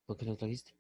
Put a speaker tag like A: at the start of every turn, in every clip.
A: ¿Por qué lo trajiste?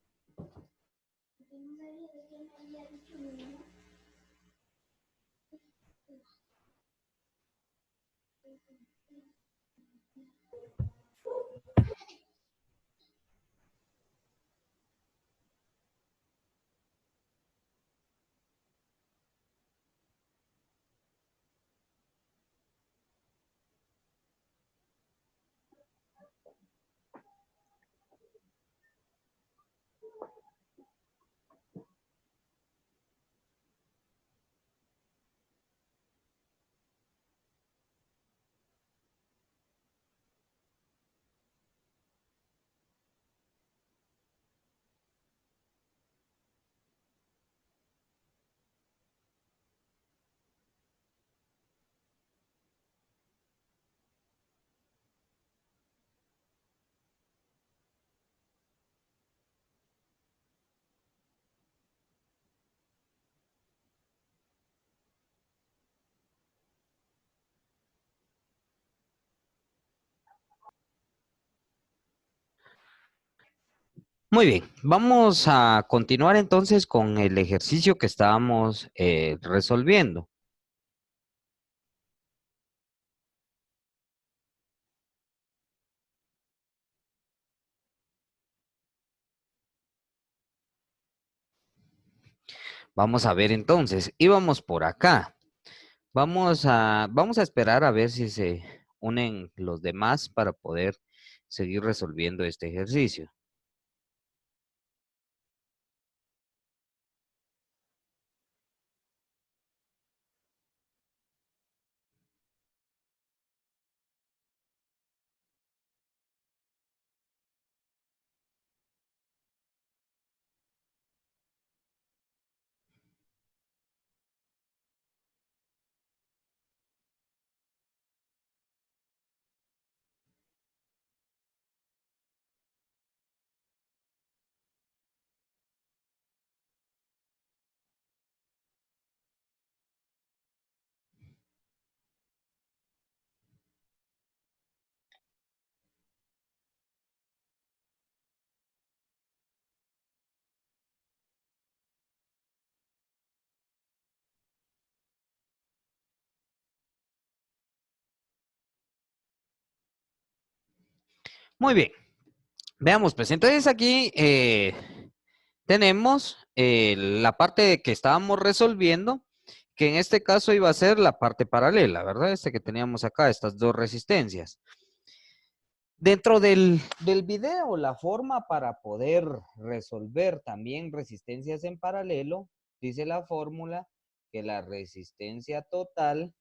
A: Muy bien, vamos a continuar entonces con el ejercicio que estábamos resolviendo. Vamos a ver entonces, íbamos por acá. Vamos a esperar a ver si se unen los demás para poder seguir resolviendo este ejercicio. Muy bien, veamos pues, entonces aquí tenemos la parte que estábamos resolviendo, que en este caso iba a ser la parte paralela, ¿verdad? Este que teníamos acá, estas dos resistencias. Dentro del video, la forma para poder resolver también resistencias en paralelo, dice la fórmula que la resistencia total,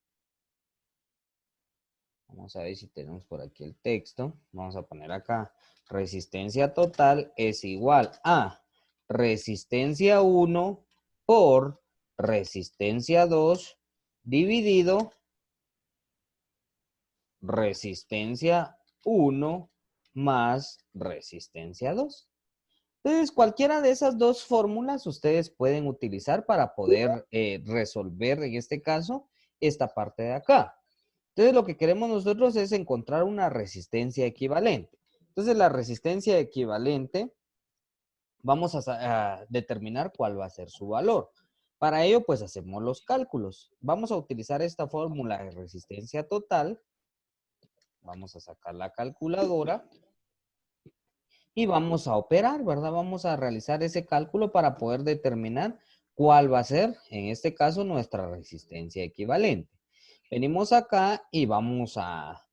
A: vamos a ver si tenemos por aquí el texto, vamos a poner acá, resistencia total es igual a resistencia 1 por resistencia 2 dividido resistencia 1 más resistencia 2. Entonces, cualquiera de esas dos fórmulas ustedes pueden utilizar para poder resolver, en este caso, esta parte de acá. Entonces, lo que queremos nosotros es encontrar una resistencia equivalente. Entonces, la resistencia equivalente, vamos a determinar cuál va a ser su valor. Para ello, pues, hacemos los cálculos. Vamos a utilizar esta fórmula de resistencia total. Vamos a sacar la calculadora. Y vamos a operar, ¿verdad? Vamos a realizar ese cálculo para poder determinar cuál va a ser, en este caso, nuestra resistencia equivalente. Venimos acá y vamos a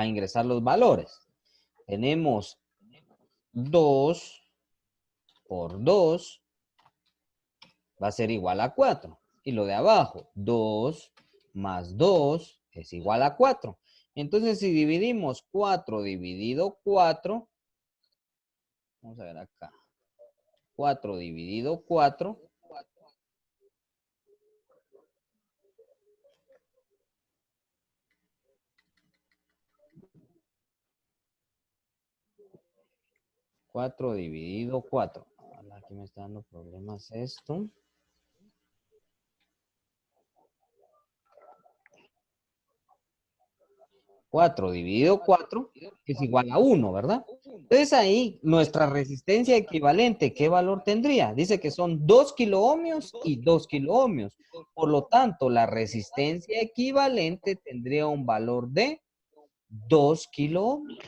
A: ingresar los valores. Tenemos 2 por 2 va a ser igual a 4. Y lo de abajo, 2 más 2 es igual a 4. Entonces, si dividimos 4 dividido 4, vamos a ver acá. 4 dividido 4. 4 dividido 4. Aquí me está dando problemas esto. 4 dividido 4 es igual a 1, ¿verdad? Entonces ahí nuestra resistencia equivalente, ¿qué valor tendría? Dice que son 2 kiloohmios y 2 kiloohmios. Por lo tanto, la resistencia equivalente tendría un valor de 2 kiloohmios.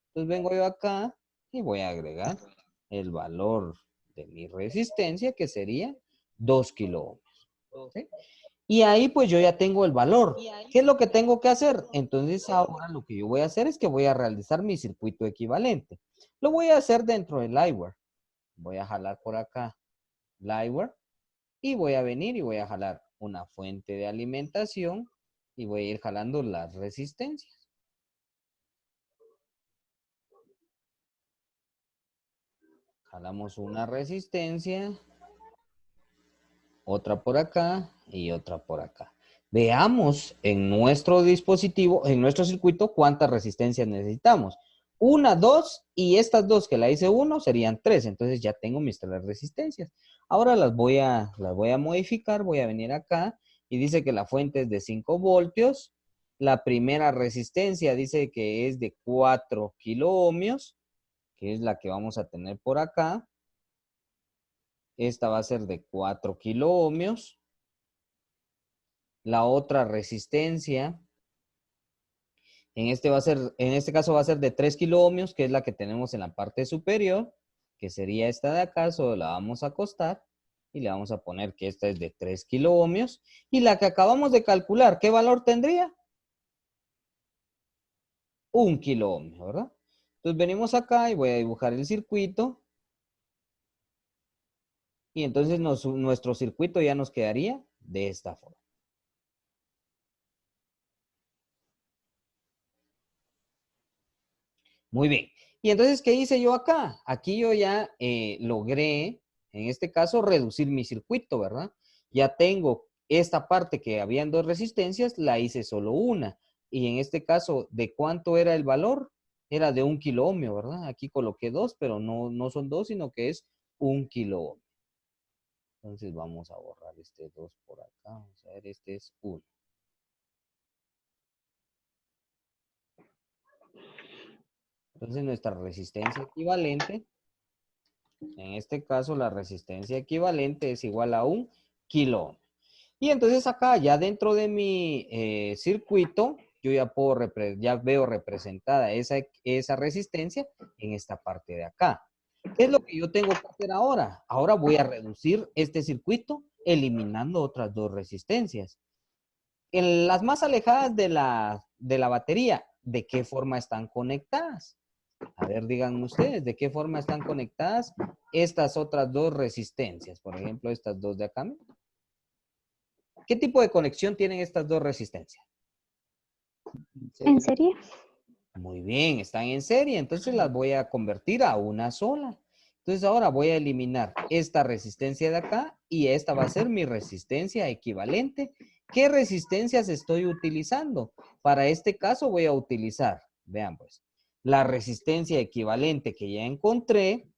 A: Entonces vengo yo acá y voy a agregar el valor de mi resistencia, que sería 2 kiloohmios. ¿Sí? Y ahí pues yo ya tengo el valor. ¿Qué es lo que tengo que hacer? Entonces ahora lo que yo voy a hacer es que voy a realizar mi circuito equivalente. Lo voy a hacer dentro del Liveware. Voy a jalar por acá Liveware y voy a venir y voy a jalar una fuente de alimentación y voy a ir jalando las resistencias. Jalamos una resistencia, otra por acá y otra por acá. Veamos en nuestro dispositivo, en nuestro circuito, cuántas resistencias necesitamos. Una, dos, y estas dos que la hice uno serían tres. Entonces ya tengo mis tres resistencias. Ahora las voy a modificar. Voy a venir acá y dice que la fuente es de 5 voltios. La primera resistencia dice que es de 4 kiloohmios, que es la que vamos a tener por acá. Esta va a ser de 4 kiloohmios. La otra resistencia, en este caso va a ser de 3 kiloohmios, que es la que tenemos en la parte superior, que sería esta de acá. Solo la vamos a acostar y le vamos a poner que esta es de 3 kiloohmios. Y la que acabamos de calcular, ¿qué valor tendría? 1 kiloohmio, ¿verdad? Entonces venimos acá y voy a dibujar el circuito. Y entonces nuestro circuito ya nos quedaría de esta forma. Muy bien. Y entonces, ¿qué hice yo acá? Aquí yo ya logré, en este caso, reducir mi circuito, ¿verdad? Ya tengo esta parte que habían dos resistencias, la hice solo una. Y en este caso, ¿de cuánto era el valor? Era de 1 kiloohmio, ¿verdad? Aquí coloqué dos, pero no son dos, sino que es 1 kiloohmio. Entonces vamos a borrar este 2 por acá. Vamos a ver, este es 1. Entonces nuestra resistencia equivalente, en este caso la resistencia equivalente es igual a 1 kiloohmio. Y entonces acá ya dentro de mi circuito, yo ya veo representada esa resistencia en esta parte de acá. ¿Qué es lo que yo tengo que hacer ahora? Ahora voy a reducir este circuito eliminando otras dos resistencias. En las más alejadas de la batería, ¿de qué forma están conectadas? A ver, díganme ustedes, ¿de qué forma están conectadas estas otras dos resistencias? Por ejemplo, estas dos de acá. ¿Qué tipo de conexión tienen estas dos resistencias?
B: ¿En serie?
A: Muy bien, están en serie, entonces las voy a convertir a una sola. Entonces ahora voy a eliminar esta resistencia de acá y esta va a ser mi resistencia equivalente. ¿Qué resistencias estoy utilizando? Para este caso voy a utilizar, vean pues, la resistencia equivalente que ya encontré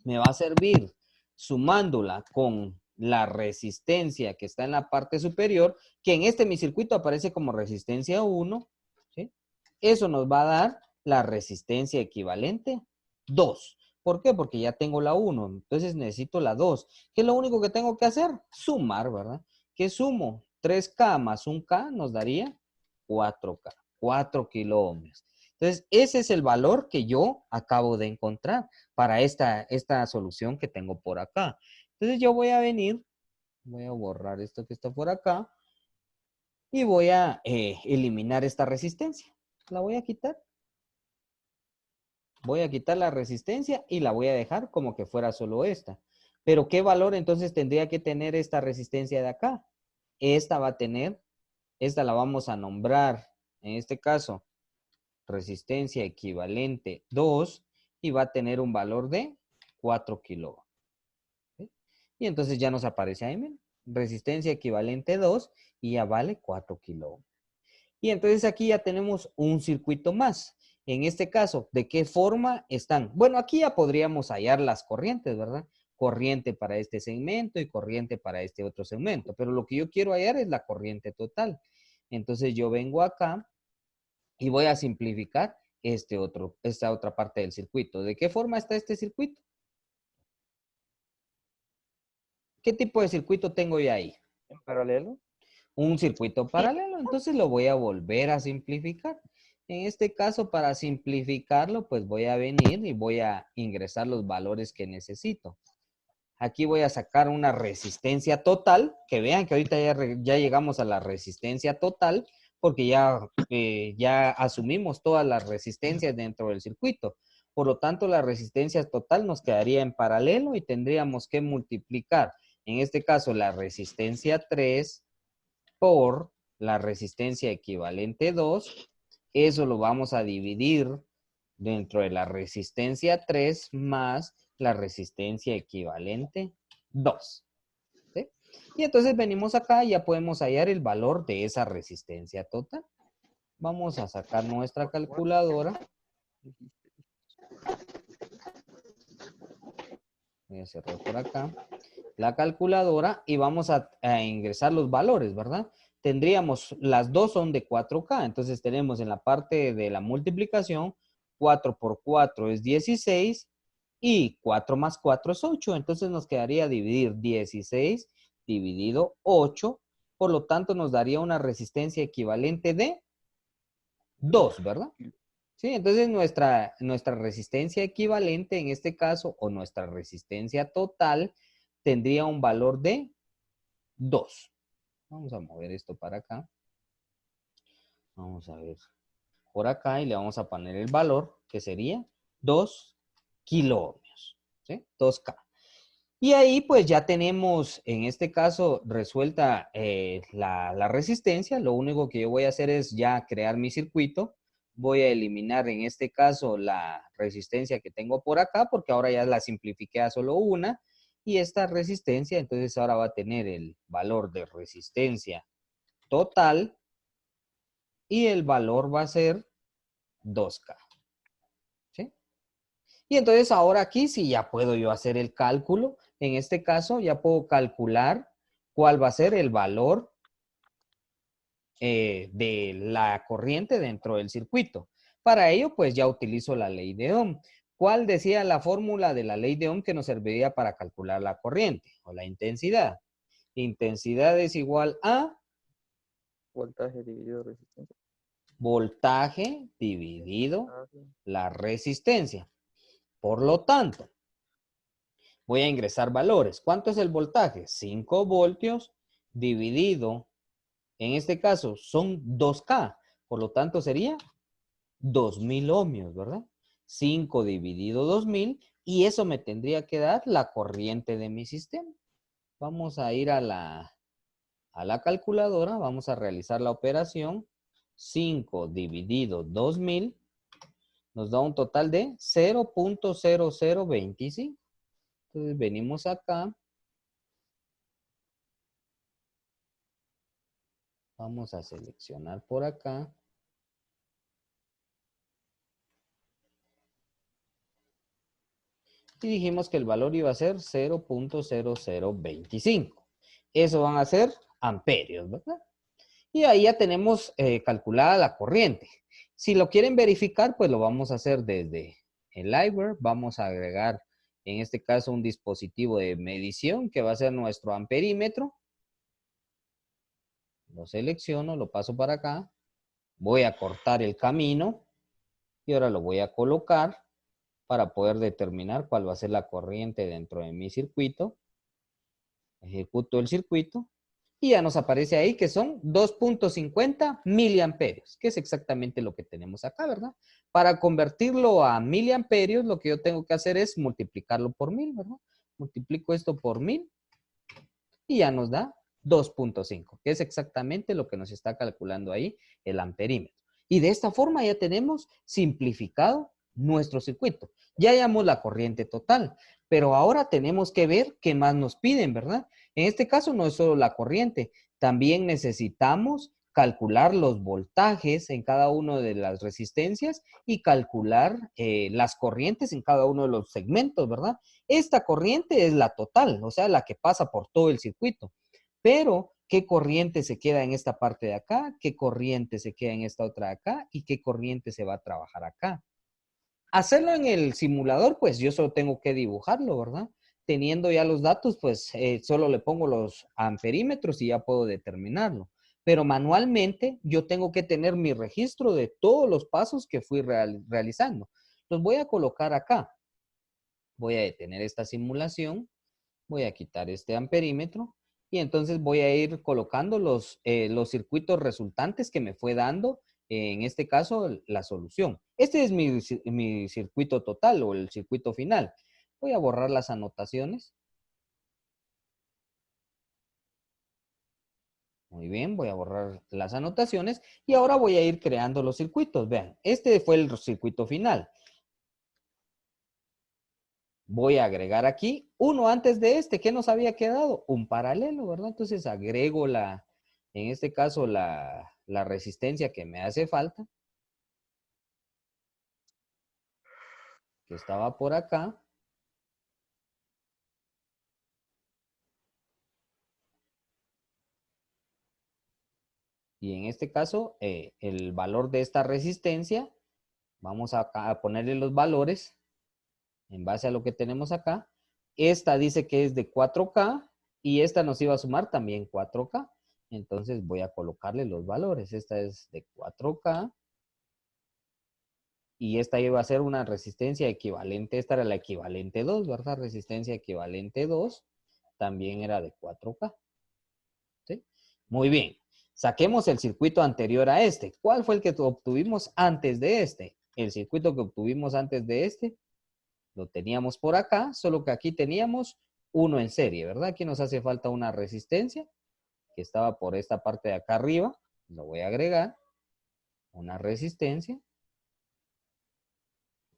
A: me va a servir sumándola con la resistencia que está en la parte superior, que en mi circuito aparece como resistencia 1, ¿sí? Eso nos va a dar la resistencia equivalente 2. ¿Por qué? Porque ya tengo la 1, entonces necesito la 2. ¿Qué es lo único que tengo que hacer? Sumar, ¿verdad? ¿Qué sumo? 3K más 1K nos daría 4K, 4 kiloohmios. Entonces, ese es el valor que yo acabo de encontrar para esta solución que tengo por acá. Entonces, yo voy a venir, voy a borrar esto que está por acá y voy a eliminar esta resistencia. La voy a quitar. Voy a quitar la resistencia y la voy a dejar como que fuera solo esta. Pero, ¿qué valor entonces tendría que tener esta resistencia de acá? Esta va a tener, esta la vamos a nombrar, en este caso, resistencia equivalente 2 y va a tener un valor de 4 kiloohmios. ¿Sí? Y entonces ya nos aparece ahí, miren, resistencia equivalente 2 y ya vale 4 kiloohmios. Y entonces aquí ya tenemos un circuito más. En este caso, ¿de qué forma están? Bueno, aquí ya podríamos hallar las corrientes, ¿verdad? Corriente para este segmento y corriente para este otro segmento. Pero lo que yo quiero hallar es la corriente total. Entonces yo vengo acá y voy a simplificar esta otra parte del circuito. ¿De qué forma está este circuito? ¿Qué tipo de circuito tengo yo ahí?
C: ¿En paralelo?
A: Un circuito paralelo. Entonces lo voy a volver a simplificar. En este caso, para simplificarlo, pues voy a venir y voy a ingresar los valores que necesito. Aquí voy a sacar una resistencia total, que vean que ahorita ya llegamos a la resistencia total, porque ya asumimos todas las resistencias dentro del circuito. Por lo tanto, la resistencia total nos quedaría en paralelo y tendríamos que multiplicar, en este caso, la resistencia 3 por la resistencia equivalente 2. Eso lo vamos a dividir dentro de la resistencia 3 más la resistencia equivalente 2. ¿Sí? Y entonces venimos acá y ya podemos hallar el valor de esa resistencia total. Vamos a sacar nuestra calculadora. Voy a cerrar por acá la calculadora y vamos a ingresar los valores, ¿verdad? Tendríamos, las dos son de 4K, entonces tenemos en la parte de la multiplicación, 4 por 4 es 16 y 4 más 4 es 8, entonces nos quedaría dividir 16 dividido 8, por lo tanto nos daría una resistencia equivalente de 2, ¿verdad? Sí, entonces nuestra resistencia equivalente en este caso, o nuestra resistencia total, tendría un valor de 2. Vamos a mover esto para acá. Vamos a ver por acá y le vamos a poner el valor, que sería 2 kiloohmios, ¿sí? 2K. Y ahí pues ya tenemos, en este caso, resuelta la resistencia. Lo único que yo voy a hacer es ya crear mi circuito. Voy a eliminar en este caso la resistencia que tengo por acá, porque ahora ya la simplifiqué a solo una. Y esta resistencia, entonces ahora va a tener el valor de resistencia total y el valor va a ser 2K. ¿Sí? Y entonces ahora aquí sí ya puedo yo hacer el cálculo. En este caso ya puedo calcular cuál va a ser el valor de la corriente dentro del circuito. Para ello, pues ya utilizo la ley de Ohm. ¿Cuál decía la fórmula de la ley de Ohm que nos serviría para calcular la corriente o la intensidad? Intensidad es igual a
C: Voltaje dividido resistencia.
A: voltaje dividido la resistencia. Por lo tanto, voy a ingresar valores. ¿Cuánto es el voltaje? 5 voltios dividido, en este caso, son 2K. Por lo tanto, sería 2000 ohmios, ¿verdad? 5 dividido 2000 y eso me tendría que dar la corriente de mi sistema. Vamos a ir a la calculadora, vamos a realizar la operación. 5 dividido 2000 nos da un total de 0.0025. Entonces venimos acá. Vamos a seleccionar por acá. Y dijimos que el valor iba a ser 0.0025. Eso van a ser amperios, ¿verdad? Y ahí ya tenemos calculada la corriente. Si lo quieren verificar, pues lo vamos a hacer desde el library. Vamos a agregar, en este caso, un dispositivo de medición que va a ser nuestro amperímetro. Lo selecciono, lo paso para acá. Voy a cortar el camino y ahora lo voy a colocar para poder determinar cuál va a ser la corriente dentro de mi circuito. Ejecuto el circuito y ya nos aparece ahí que son 2.50 miliamperios, que es exactamente lo que tenemos acá, ¿verdad? Para convertirlo a miliamperios, lo que yo tengo que hacer es multiplicarlo por 1000, ¿verdad? Multiplico esto por 1000 y ya nos da 2.5, que es exactamente lo que nos está calculando ahí el amperímetro. Y de esta forma ya tenemos simplificado nuestro circuito. Ya hallamos la corriente total, pero ahora tenemos que ver qué más nos piden, ¿verdad? En este caso no es solo la corriente, también necesitamos calcular los voltajes en cada una de las resistencias y calcular las corrientes en cada uno de los segmentos, ¿verdad? Esta corriente es la total, o sea, la que pasa por todo el circuito. Pero qué corriente se queda en esta parte de acá, qué corriente se queda en esta otra de acá y qué corriente se va a trabajar acá. Hacerlo en el simulador, pues yo solo tengo que dibujarlo, ¿verdad? Teniendo ya los datos, pues solo le pongo los amperímetros y ya puedo determinarlo. Pero manualmente yo tengo que tener mi registro de todos los pasos que fui realizando. Los voy a colocar acá. Voy a detener esta simulación. Voy a quitar este amperímetro. Y entonces voy a ir colocando los circuitos resultantes que me fue dando, en este caso, la solución. Este es mi circuito total o el circuito final. Voy a borrar las anotaciones. Muy bien, voy a borrar las anotaciones y ahora voy a ir creando los circuitos. Vean, este fue el circuito final. Voy a agregar aquí uno antes de este. ¿Qué nos había quedado? Un paralelo, ¿verdad? Entonces agrego en este caso, la resistencia que me hace falta, que estaba por acá. Y en este caso, el valor de esta resistencia, vamos a ponerle los valores en base a lo que tenemos acá. Esta dice que es de 4K y esta nos iba a sumar también 4K. Entonces voy a colocarle los valores. Esta es de 4K. Y esta iba a ser una resistencia equivalente. Esta era la equivalente 2, ¿verdad? Resistencia equivalente 2. También era de 4K. ¿Sí? Muy bien. Saquemos el circuito anterior a este. ¿Cuál fue el que obtuvimos antes de este? El circuito que obtuvimos antes de este lo teníamos por acá, solo que aquí teníamos uno en serie, ¿verdad? Aquí nos hace falta una resistencia que estaba por esta parte de acá arriba. Lo voy a agregar. Una resistencia.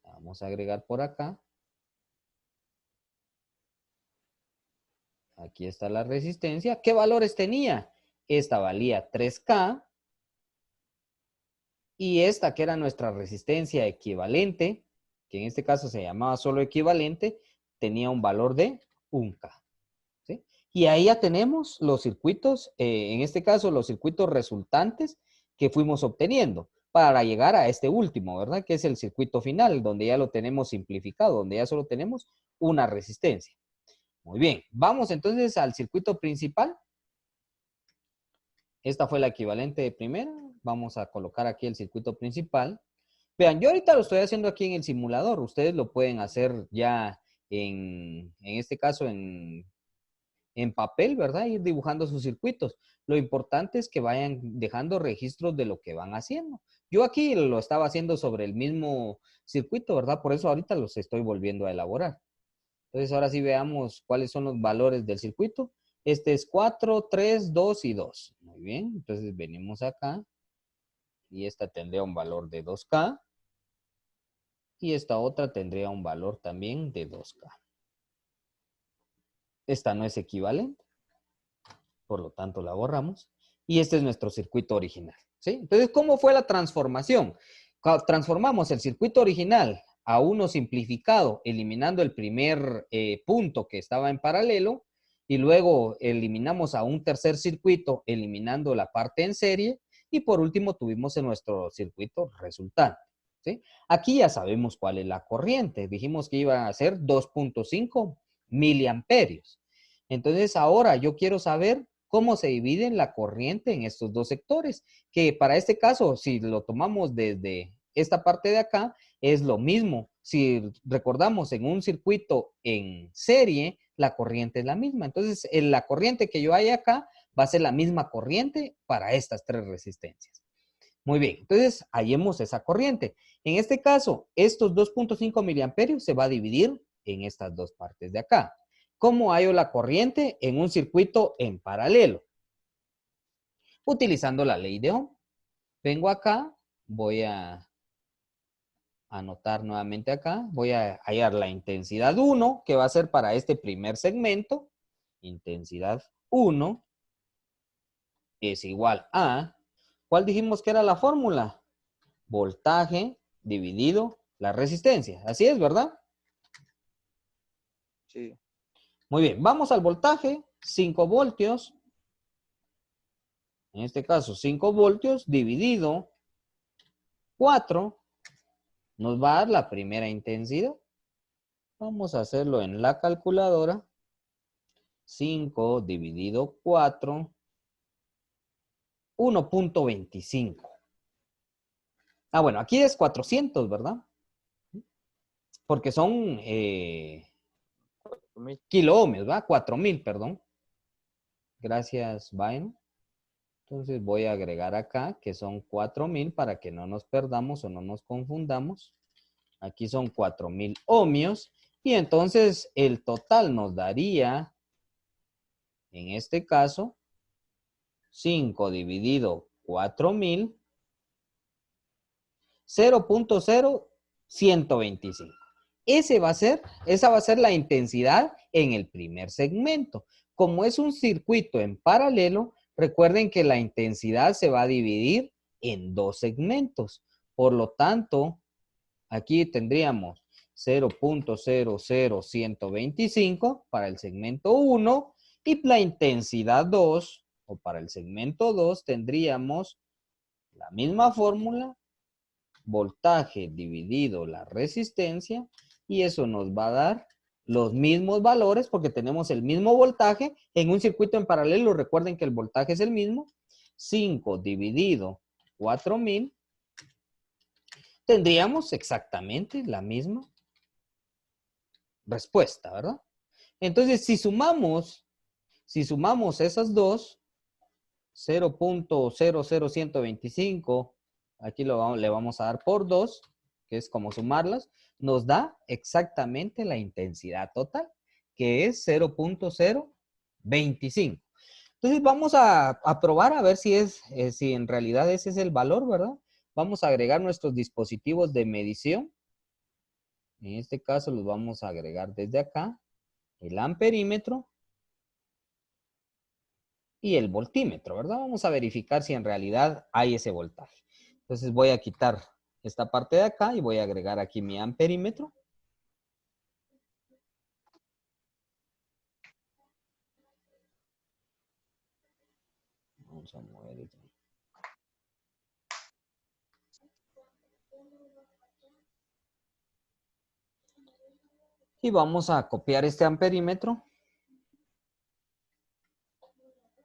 A: Vamos a agregar por acá. Aquí está la resistencia. ¿Qué valores tenía? Esta valía 3K. Y esta, que era nuestra resistencia equivalente, que en este caso se llamaba solo equivalente, tenía un valor de 1K. ¿Sí? Y ahí ya tenemos los circuitos, en este caso los circuitos resultantes que fuimos obteniendo para llegar a este último, ¿verdad? Que es el circuito final, donde ya lo tenemos simplificado, donde ya solo tenemos una resistencia. Muy bien, vamos entonces al circuito principal. Esta fue la equivalente de primera. Vamos a colocar aquí el circuito principal. Vean, yo ahorita lo estoy haciendo aquí en el simulador. Ustedes lo pueden hacer ya en este caso en papel, ¿verdad? Ir dibujando sus circuitos. Lo importante es que vayan dejando registros de lo que van haciendo. Yo aquí lo estaba haciendo sobre el mismo circuito, ¿verdad? Por eso ahorita los estoy volviendo a elaborar. Entonces, ahora sí veamos cuáles son los valores del circuito. Este es 4, 3, 2 y 2. Muy bien, entonces venimos acá. Y esta tendría un valor de 2K. Y esta otra tendría un valor también de 2K. Esta no es equivalente. Por lo tanto, la borramos. Y este es nuestro circuito original. ¿Sí? Entonces, ¿cómo fue la transformación? Transformamos el circuito original a uno simplificado, eliminando el primer punto que estaba en paralelo, y luego eliminamos a un tercer circuito, eliminando la parte en serie, y por último tuvimos en nuestro circuito resultante. ¿Sí? Aquí ya sabemos cuál es la corriente. Dijimos que iba a ser 2.5 miliamperios. Entonces, ahora yo quiero saber cómo se divide la corriente en estos dos sectores, que para este caso, si lo tomamos desde esta parte de acá, es lo mismo. Si recordamos, en un circuito en serie, la corriente es la misma. Entonces, la corriente que yo hay acá va a ser la misma corriente para estas tres resistencias. Muy bien, entonces hallemos esa corriente. En este caso, estos 2.5 miliamperios se va a dividir en estas dos partes de acá. ¿Cómo hallo la corriente en un circuito en paralelo? Utilizando la ley de Ohm. Vengo acá, voy a anotar nuevamente acá, voy a hallar la intensidad 1, que va a ser para este primer segmento. Intensidad 1 es igual a, ¿cuál dijimos que era la fórmula? Voltaje dividido la resistencia. Así es, ¿verdad?
C: Sí.
A: Muy bien, vamos al voltaje, 5 voltios. En este caso, 5 voltios dividido 4 nos va a dar la primera intensidad. Vamos a hacerlo en la calculadora. 5 dividido 4, 1.25. Ah, bueno, aquí es 400, ¿verdad? Porque son
C: 4.000.
A: kiloohmios, ¿verdad? 4000, perdón. Gracias, Vaino. Entonces voy a agregar acá que son 4000 para que no nos perdamos o no nos confundamos. Aquí son 4000 ohmios. Y entonces el total nos daría, en este caso, 5 dividido 4000, 0.0125. Esa va a ser la intensidad en el primer segmento. Como es un circuito en paralelo, recuerden que la intensidad se va a dividir en 2 segmentos. Por lo tanto, aquí tendríamos 0.00125 para el segmento 1 y la intensidad 2, o para el segmento 2, tendríamos la misma fórmula, voltaje dividido la resistencia, y eso nos va a dar los mismos valores porque tenemos el mismo voltaje en un circuito en paralelo. Recuerden que el voltaje es el mismo. 5 dividido 4000. Tendríamos exactamente la misma respuesta, ¿verdad? Entonces, si sumamos esas dos, 0.00125, aquí le vamos a dar por 2, que es como sumarlas, nos da exactamente la intensidad total, que es 0.025. Entonces vamos a probar a ver si en realidad ese es el valor, ¿verdad? Vamos a agregar nuestros dispositivos de medición. En este caso los vamos a agregar desde acá, el amperímetro y el voltímetro, ¿verdad? Vamos a verificar si en realidad hay ese voltaje. Entonces voy a quitar esta parte de acá y voy a agregar aquí mi amperímetro. Vamos a mover esto. Y vamos a copiar este amperímetro.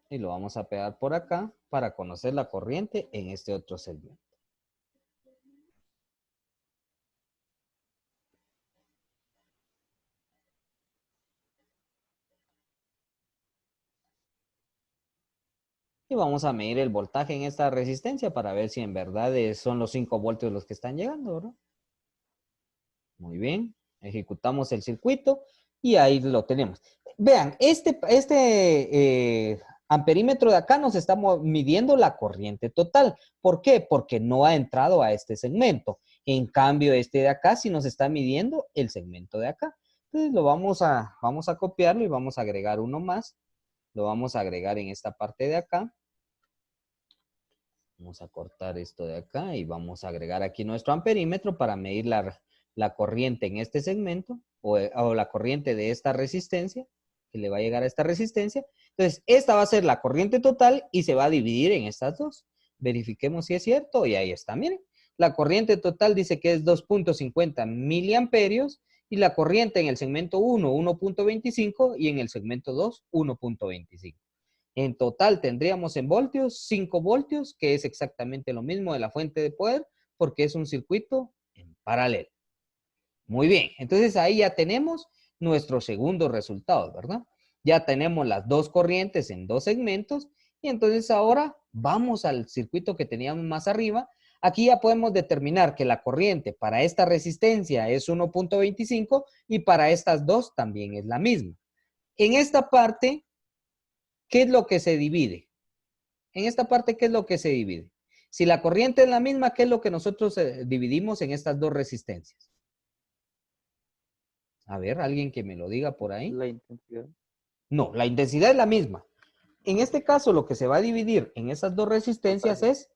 A: Y lo vamos a pegar por acá para conocer la corriente en este otro segmento. Y vamos a medir el voltaje en esta resistencia para ver si en verdad son los 5 voltios los que están llegando, ¿verdad? Muy bien. Ejecutamos el circuito y ahí lo tenemos. Vean, este amperímetro de acá nos está midiendo la corriente total. ¿Por qué? Porque no ha entrado a este segmento. En cambio, este de acá sí nos está midiendo el segmento de acá. Entonces vamos a copiarlo y vamos a agregar uno más. Lo vamos a agregar en esta parte de acá. Vamos a cortar esto de acá y vamos a agregar aquí nuestro amperímetro para medir la corriente en este segmento o la corriente de esta resistencia que le va a llegar a esta resistencia. Entonces, esta va a ser la corriente total y se va a dividir en estas dos. Verifiquemos si es cierto y ahí está. Miren, la corriente total dice que es 2.50 miliamperios y la corriente en el segmento 1, 1.25 y en el segmento 2, 1.25. En total tendríamos en voltios 5 voltios, que es exactamente lo mismo de la fuente de poder, porque es un circuito en paralelo. Muy bien, entonces ahí ya tenemos nuestro segundo resultado, ¿verdad? Ya tenemos las dos corrientes en dos segmentos, y entonces ahora vamos al circuito que teníamos más arriba. Aquí ya podemos determinar que la corriente para esta resistencia es 1.25 y para estas dos también es la misma. En esta parte, ¿qué es lo que se divide? En esta parte, ¿qué es lo que se divide? Si la corriente es la misma, ¿qué es lo que nosotros dividimos en estas dos resistencias? A ver, alguien que me lo diga por ahí.
C: La intensidad.
A: No, la intensidad es la misma. En este caso, lo que se va a dividir en esas dos resistencias es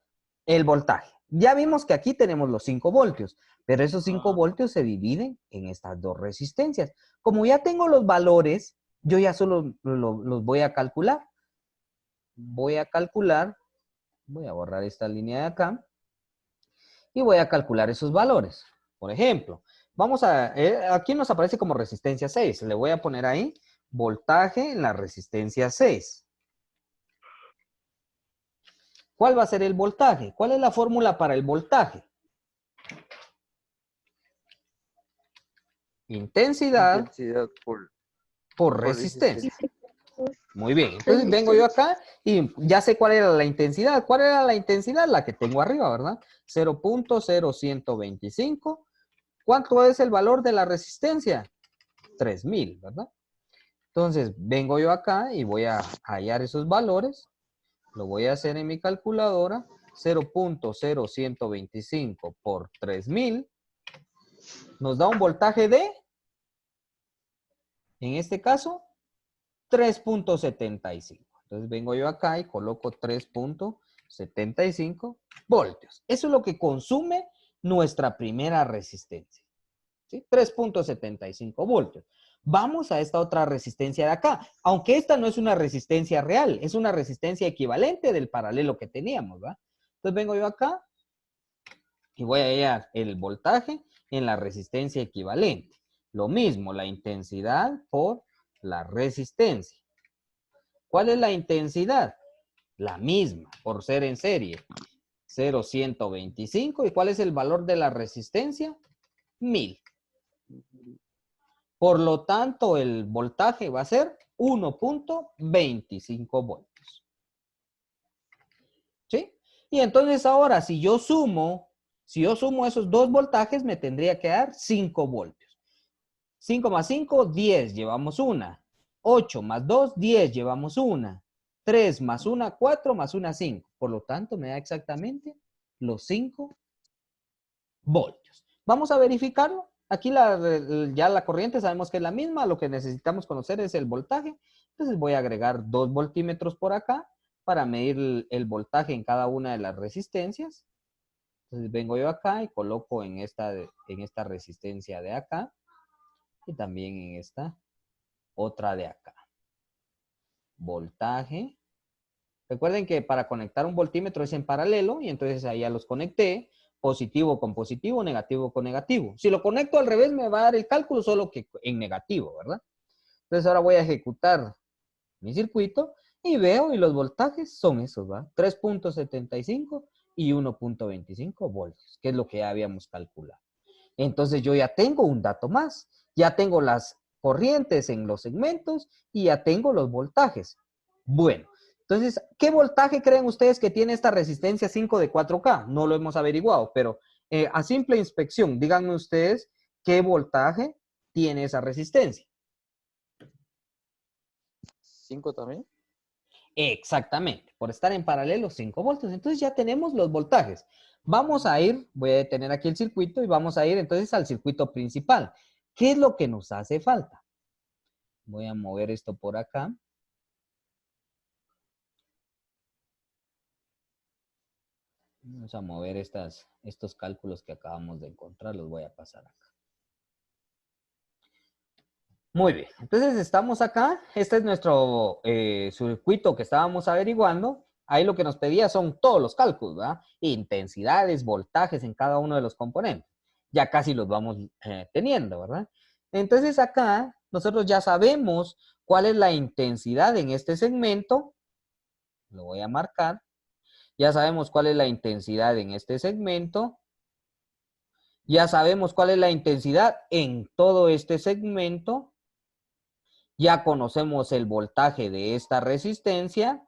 A: el voltaje. Ya vimos que aquí tenemos los 5 voltios, pero esos 5 voltios se dividen en estas dos resistencias. Como ya tengo los valores, yo ya solo los voy a calcular. Voy a calcular Voy a borrar esta línea de acá. Y voy a calcular esos valores. Por ejemplo, vamos a, aquí nos aparece como resistencia 6. Le voy a poner ahí voltaje en la resistencia 6. ¿Cuál va a ser el voltaje? ¿Cuál es la fórmula para el voltaje? Intensidad
C: Intensidad
A: por
C: por
A: resistencia.
C: resistencia.
A: Muy bien, entonces vengo yo acá y ya sé cuál era la intensidad. ¿Cuál era la intensidad? La que tengo arriba, ¿verdad? 0.0125. ¿Cuánto es el valor de la resistencia? 3000, ¿verdad? Entonces vengo yo acá y voy a hallar esos valores. Lo voy a hacer en mi calculadora. 0.0125 por 3000 nos da un voltaje de, en este caso, 3.75. Entonces vengo yo acá y coloco 3.75 voltios. Eso es lo que consume nuestra primera resistencia. ¿Sí? 3.75 voltios. Vamos a esta otra resistencia de acá. Aunque esta no es una resistencia real, es una resistencia equivalente del paralelo que teníamos, ¿va? Entonces vengo yo acá y voy a hallar el voltaje en la resistencia equivalente. Lo mismo, la intensidad por la resistencia. ¿Cuál es la intensidad? La misma, por ser en serie. 0.125. ¿Y cuál es el valor de la resistencia? 1000. Por lo tanto, el voltaje va a ser 1.25 voltios. ¿Sí? Y entonces ahora, si yo sumo esos dos voltajes, me tendría que dar 5 voltios. 5 más 5, 10, llevamos una. 8 más 2, 10, llevamos una. 3 más 1, 4 más 1, 5. Por lo tanto, me da exactamente los 5 voltios. Vamos a verificarlo. Aquí ya la corriente sabemos que es la misma. Lo que necesitamos conocer es el voltaje. Entonces voy a agregar 2 voltímetros por acá para medir el voltaje en cada una de las resistencias. Entonces vengo yo acá y coloco en esta resistencia de acá y también en esta otra de acá. Voltaje. Recuerden que para conectar un voltímetro es en paralelo y entonces ahí ya los conecté. Positivo con positivo, negativo con negativo. Si lo conecto al revés me va a dar el cálculo solo que en negativo, ¿verdad? Entonces ahora voy a ejecutar mi circuito y veo y los voltajes son esos, ¿va? 3.75 y 1.25 voltios, que es lo que ya habíamos calculado. Entonces yo ya tengo un dato más. Ya tengo las corrientes en los segmentos y ya tengo los voltajes. Bueno, entonces, ¿qué voltaje creen ustedes que tiene esta resistencia 5 de 4K? No lo hemos averiguado, pero a simple inspección, díganme ustedes qué voltaje tiene esa resistencia.
C: 5 también.
A: Exactamente, por estar en paralelo 5 voltios. Entonces ya tenemos los voltajes. Vamos a ir, voy a detener aquí el circuito y vamos a ir entonces al circuito principal. ¿Qué es lo que nos hace falta? Voy a mover esto por acá. Vamos a mover estos cálculos que acabamos de encontrar, los voy a pasar acá. Muy bien, entonces estamos acá. Este es nuestro circuito que estábamos averiguando. Ahí lo que nos pedía son todos los cálculos, ¿verdad? Intensidades, voltajes en cada uno de los componentes. Ya casi los vamos teniendo, ¿verdad? Entonces acá nosotros ya sabemos cuál es la intensidad en este segmento. Lo voy a marcar. Ya sabemos cuál es la intensidad en este segmento. Ya sabemos cuál es la intensidad en todo este segmento. Ya conocemos el voltaje de esta resistencia.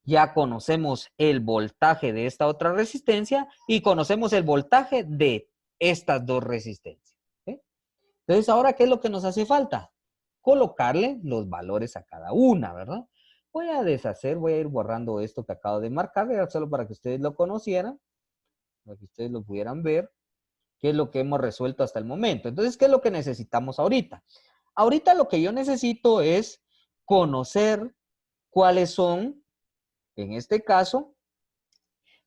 A: Ya conocemos el voltaje de esta otra resistencia. Y conocemos el voltaje de estas dos resistencias. ¿Sí? Entonces, ahora, ¿qué es lo que nos hace falta? Colocarle los valores a cada una, ¿verdad? Voy a ir borrando esto que acabo de marcar, solo para que ustedes lo conocieran, para que ustedes lo pudieran ver, qué es lo que hemos resuelto hasta el momento. Entonces, ¿qué es lo que necesitamos ahorita? Ahorita lo que yo necesito es conocer cuáles son, en este caso,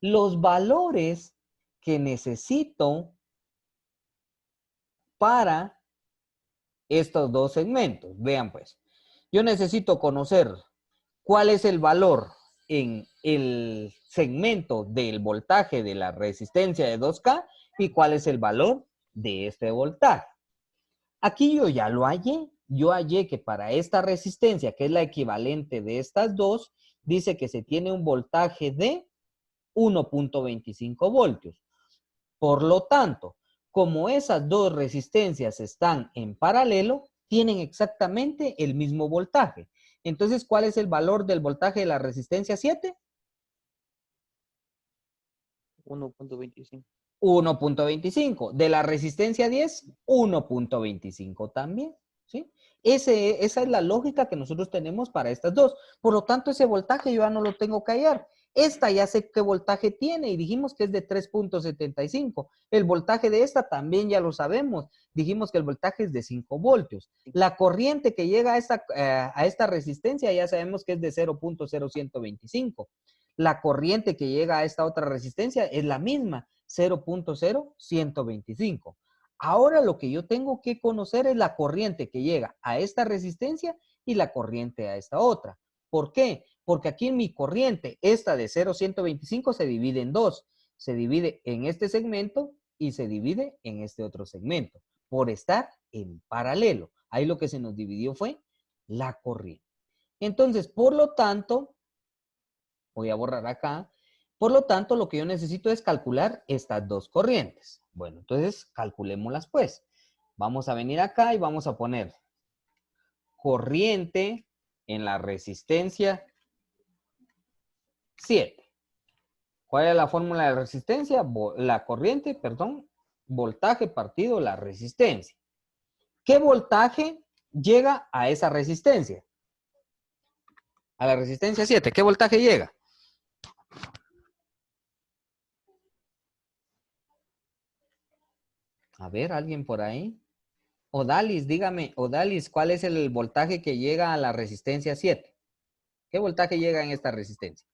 A: los valores que necesito para estos dos segmentos. Vean pues, yo necesito conocer cuál es el valor en el segmento del voltaje de la resistencia de 2K y cuál es el valor de este voltaje. Aquí yo ya lo hallé. Yo hallé que para esta resistencia, que es la equivalente de estas dos, dice que se tiene un voltaje de 1.25 voltios. Por lo tanto, como esas dos resistencias están en paralelo, tienen exactamente el mismo voltaje. Entonces, ¿cuál es el valor del voltaje de la resistencia 7?
C: 1.25.
A: 1.25. De la resistencia 10, 1.25 también. ¿Sí? Esa es la lógica que nosotros tenemos para estas dos. Por lo tanto, ese voltaje yo ya no lo tengo que hallar. Esta ya sé qué voltaje tiene y dijimos que es de 3.75. El voltaje de esta también ya lo sabemos. Dijimos que el voltaje es de 5 voltios. La corriente que llega a esta resistencia ya sabemos que es de 0.0125. La corriente que llega a esta otra resistencia es la misma, 0.0125. Ahora lo que yo tengo que conocer es la corriente que llega a esta resistencia y la corriente a esta otra. ¿Por qué? Porque aquí en mi corriente, esta de 0.125 se divide en dos. Se divide en este segmento y se divide en este otro segmento, por estar en paralelo. Ahí lo que se nos dividió fue la corriente. Entonces, por lo tanto, voy a borrar acá. Por lo tanto, lo que yo necesito es calcular estas dos corrientes. Bueno, entonces calculémoslas pues. Vamos a venir acá y vamos a poner corriente en la resistencia 7. ¿Cuál es la fórmula de resistencia? La corriente, perdón, voltaje partido la resistencia. ¿Qué voltaje llega a esa resistencia? A la resistencia 7. ¿Qué voltaje llega? A ver, ¿alguien por ahí? Odalis, dígame, Odalis, ¿cuál es el voltaje que llega a la resistencia 7? ¿Qué voltaje llega en esta resistencia?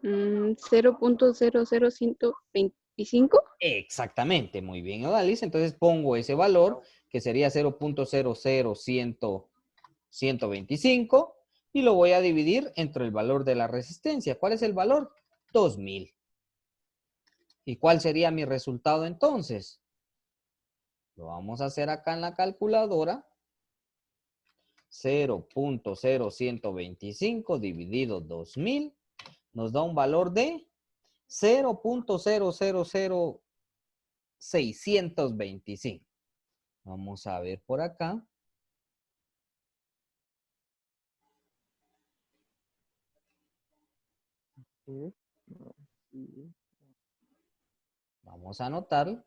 B: 0.00125.
A: Exactamente, muy bien, Odalis. Entonces pongo ese valor, que sería 0.00125, y lo voy a dividir entre el valor de la resistencia. ¿Cuál es el valor? 2000. ¿Y cuál sería mi resultado entonces? Lo vamos a hacer acá en la calculadora. 0.0125 dividido 2000 nos da un valor de 0.000625. Vamos a ver por acá.
C: Sí.
A: Vamos a anotar.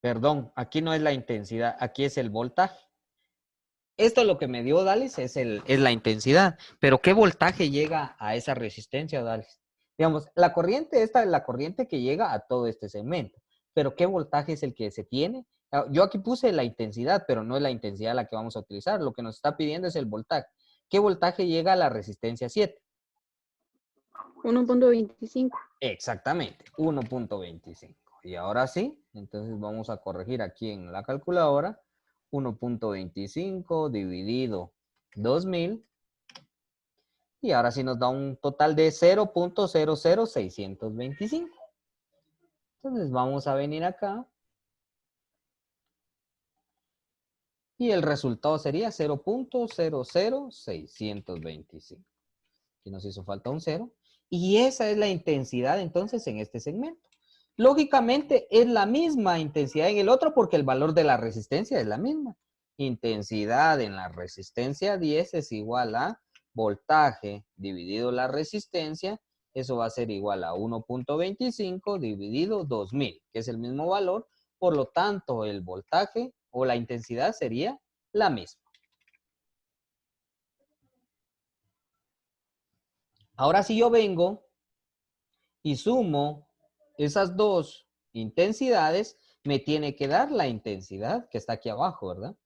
A: Perdón, aquí no es la intensidad, aquí es el voltaje. Esto lo que me dio Dalis es la intensidad. Pero ¿qué voltaje llega a esa resistencia, Dalis? Digamos, la corriente, esta es la corriente que llega a todo este segmento. Pero ¿qué voltaje es el que se tiene? Yo aquí puse la intensidad, pero no es la intensidad la que vamos a utilizar. Lo que nos está pidiendo es el voltaje. ¿Qué voltaje llega a la resistencia 7?
B: 1.25.
A: Exactamente, 1.25. Y ahora sí, entonces vamos a corregir aquí en la calculadora. 1.25 dividido 2000. Y ahora sí nos da un total de 0.00625. Entonces vamos a venir acá. Y el resultado sería 0.00625. Aquí nos hizo falta un 0. Y esa es la intensidad entonces en este segmento. Lógicamente es la misma intensidad en el otro porque el valor de la resistencia es la misma. Intensidad en la resistencia 10 es igual a voltaje dividido la resistencia. Eso va a ser igual a 1.25 dividido 2000, que es el mismo valor. Por lo tanto, el voltaje o la intensidad sería la misma. Ahora si yo vengo y sumo esas dos intensidades, me tiene que dar la intensidad que está aquí abajo, ¿verdad?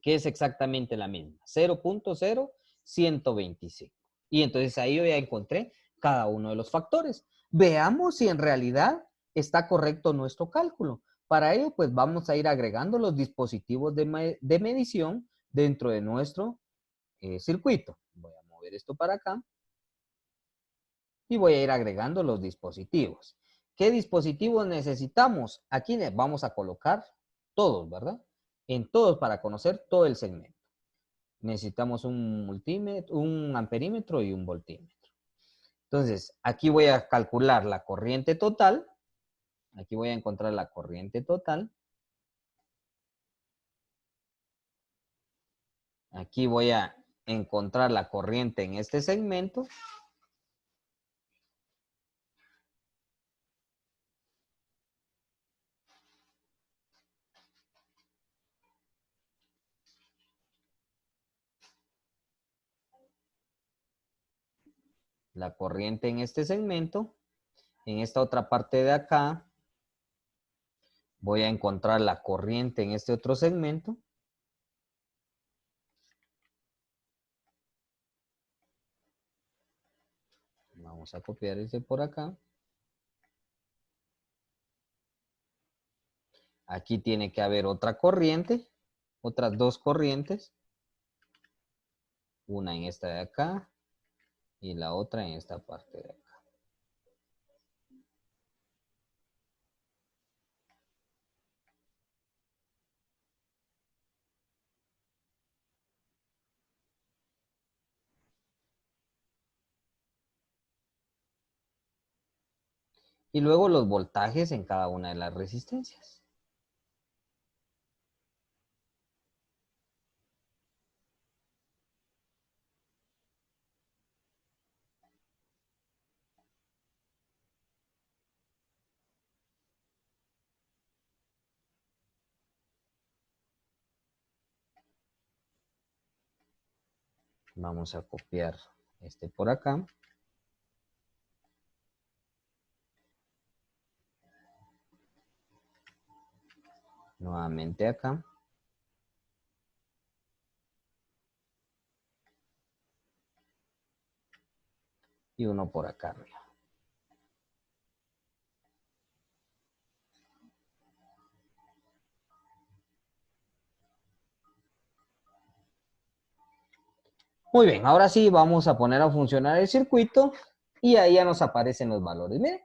A: Que es exactamente la misma, 0.0125. Y entonces ahí yo ya encontré cada uno de los factores. Veamos si en realidad está correcto nuestro cálculo. Para ello, pues vamos a ir agregando los dispositivos de medición dentro de nuestro circuito. Voy a mover esto para acá y voy a ir agregando los dispositivos. ¿Qué dispositivos necesitamos? Aquí vamos a colocar todos, ¿verdad? En todos para conocer todo el segmento. Necesitamos un multímetro, un amperímetro y un voltímetro. Entonces, aquí voy a calcular la corriente total. Aquí voy a encontrar la corriente total. Aquí voy a encontrar la corriente en este segmento. La corriente en este segmento. En esta otra parte de acá voy a encontrar la corriente en este otro segmento. Vamos a copiar este por acá. Aquí tiene que haber otra corriente, otras dos corrientes. Una en esta de acá y la otra en esta parte de acá. Y luego los voltajes en cada una de las resistencias. Vamos a copiar este por acá. Nuevamente acá. Y uno por acá arriba. Muy bien, ahora sí vamos a poner a funcionar el circuito y ahí ya nos aparecen los valores. Miren,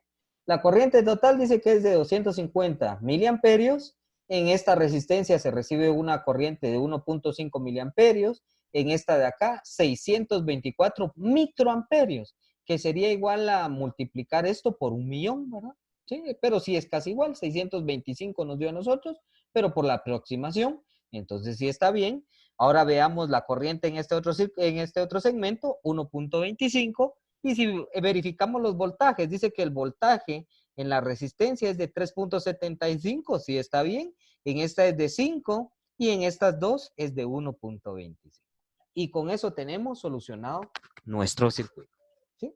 A: la corriente total dice que es de 250 miliamperios. En esta resistencia se recibe una corriente de 1.5 miliamperios. En esta de acá, 624 microamperios, que sería igual a multiplicar esto por 1.000.000, ¿verdad? Sí, pero sí es casi igual, 625 nos dio a nosotros, pero por la aproximación, entonces sí está bien. Ahora veamos la corriente en este otro segmento, 1.25, y si verificamos los voltajes, dice que el voltaje en la resistencia es de 3.75, sí está bien, en esta es de 5 y en estas dos es de 1.25. Y con eso tenemos solucionado nuestro circuito. ¿Sí?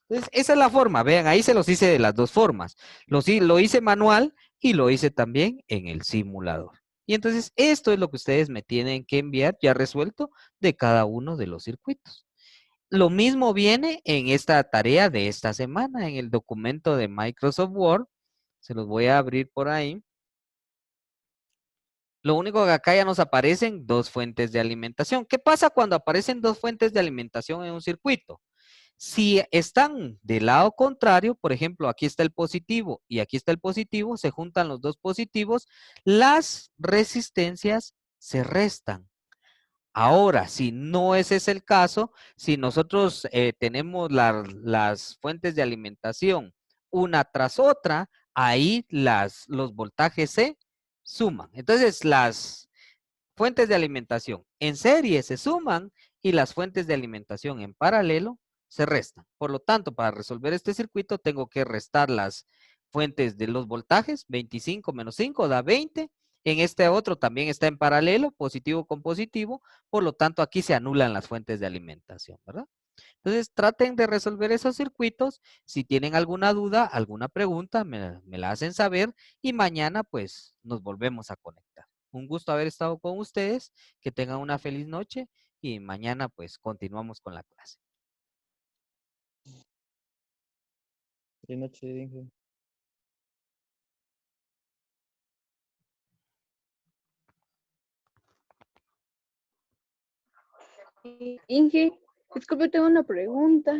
A: Entonces, esa es la forma, vean, ahí se los hice de las dos formas. Lo hice manual y lo hice también en el simulador. Y entonces esto es lo que ustedes me tienen que enviar ya resuelto de cada uno de los circuitos. Lo mismo viene en esta tarea de esta semana, en el documento de Microsoft Word. Se los voy a abrir por ahí. Lo único que acá ya nos aparecen dos fuentes de alimentación. ¿Qué pasa cuando aparecen dos fuentes de alimentación en un circuito? Si están del lado contrario, por ejemplo, aquí está el positivo y aquí está el positivo, se juntan los dos positivos, las resistencias se restan. Ahora, si no ese es el caso, si nosotros tenemos las fuentes de alimentación una tras otra, ahí los voltajes se suman. Entonces, las fuentes de alimentación en serie se suman y las fuentes de alimentación en paralelo se restan. Por lo tanto, para resolver este circuito tengo que restar las fuentes de los voltajes, 25 menos 5 da 20. En este otro también está en paralelo, positivo con positivo, por lo tanto aquí se anulan las fuentes de alimentación, ¿verdad? Entonces traten de resolver esos circuitos. Si tienen alguna duda, alguna pregunta, me la hacen saber y mañana pues nos volvemos a conectar. Un gusto haber estado con ustedes, que tengan una feliz noche y mañana pues continuamos con la clase.
C: De noche dije.
D: Inge, disculpe, tengo una pregunta.